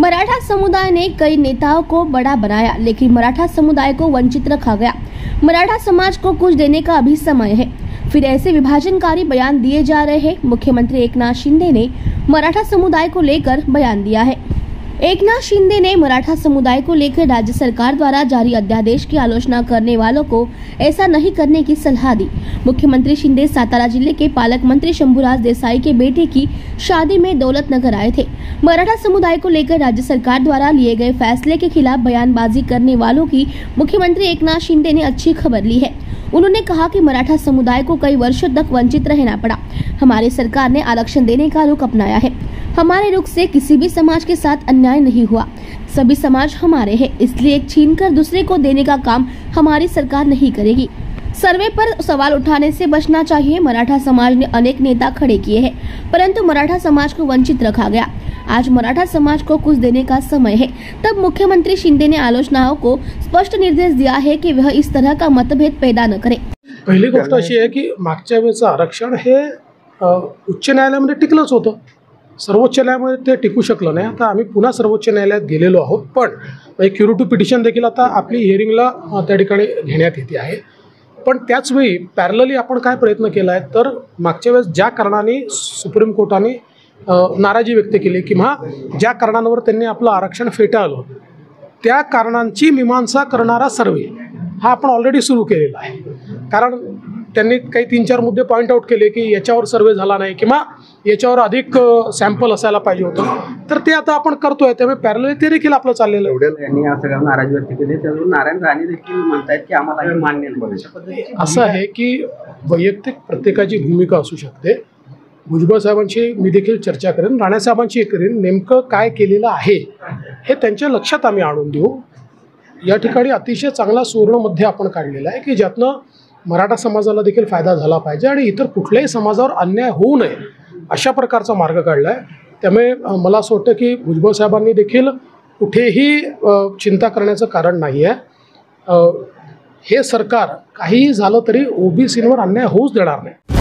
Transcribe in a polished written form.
मराठा समुदाय ने कई नेताओं को बड़ा बनाया, लेकिन मराठा समुदाय को वंचित रखा गया। मराठा समाज को कुछ देने का अभी समय है। फिर ऐसे विभाजनकारी बयान दिए जा रहे हैं। मुख्यमंत्री एकनाथ शिंदे ने मराठा समुदाय को लेकर बयान दिया है। एकनाथ शिंदे ने मराठा समुदाय को लेकर राज्य सरकार द्वारा जारी अध्यादेश की आलोचना करने वालों को ऐसा नहीं करने की सलाह दी। मुख्यमंत्री शिंदे सातारा जिले के पालक मंत्री शंभुराज देसाई के बेटे की शादी में दौलतनगर आए थे। मराठा समुदाय को लेकर राज्य सरकार द्वारा लिए गए फैसले के खिलाफ बयानबाजी करने वालों की मुख्यमंत्री एकनाथ शिंदे ने अच्छी खबर ली है। उन्होंने कहा कि मराठा समुदाय को कई वर्षों तक वंचित रहना पड़ा। हमारी सरकार ने आरक्षण देने का रुख अपनाया है। हमारे रुख से किसी भी समाज के साथ अन्याय नहीं हुआ। सभी समाज हमारे हैं, इसलिए एक छीनकर दूसरे को देने का काम हमारी सरकार नहीं करेगी। सर्वे पर सवाल उठाने से बचना चाहिए। मराठा समाज ने अनेक नेता खड़े किए हैं, परंतु मराठा समाज को वंचित रखा गया। आज मराठा समाज को कुछ देने का समय है। तब मुख्यमंत्री शिंदे ने आलोचनाओं को स्पष्ट निर्देश दिया है कि वह इस तरह का मतभेद पैदा न करे। पहिली गोष्ट अशी आहे की मागच्या वेळेचं आरक्षण हे उच्च न्यायालयामध्ये टिकलंच होतं। सर्वोच्च न्यायालयामध्ये ते टिकू शकलं नाही। आता आम्ही पुन्हा सर्वोच्च न्यायालयात गेलेलो आहोत, पण एक क्युरेटिव्ह पिटिशन देखील आता आपली हिअरिंगला त्या ठिकाणी घेण्यात येते आहे। पण त्याच वेळी पॅरलली आपण काय प्रयत्न केला आहे, तर मागच्या वेळेस ज्या कारणाने सुप्रीम कोर्टाने नाराजी व्यक्त केली किंवा ज्या कारणांवर त्यांनी आपलं आरक्षण फेटाळलं, त्या कारणांची मीमांसा करणारा सर्वे हा आपण ऑलरेडी सुरू केलेला आहे। कारण त्यांनी काही 3-4 मुद्दे पॉइंट आउट केले की याच्यावर सर्वे झाला नाही किंवा याच्यावर अधिक सॅम्पल असायला पाहिजे होतं, तर ते आता आपण करतोय। त्यामुळे पॅरलली ते देखील आपलं चाललेलं आहे। यांनी असं सगळं नाराजी व्यक्त केली, त्यावरून नारायण राणे देखील म्हणतात की आम्हाला हे मान्य नाही। असं आहे की वैयक्तिक प्रत्येकाची भूमिका असू शकते। भुजबळ साहेबांची मी देखील चर्चा करेन, राणे साहेबांची करेन। नेमकं काय केलेलं आहे हे त्यांच्या लक्षात आम्ही आणून देऊ। या ठिकाणी अतिशय चांगला सुवर्णमध्य आपण काढलेला आहे की ज्यातनं मराठा समाजाला देखील फायदा झाला पाहिजे आणि इतर कुठल्याही समाजावर अन्याय होऊ नये अशा प्रकारचा मार्ग काढला आहे। त्यामुळे मला असं वाटतं की भुजबळ साहेबांनी देखील कुठेही चिंता करण्याचं कारण नाही आहे। हे सरकार काहीही झालं तरी ओबीसींवर अन्याय होऊच देणार नाही।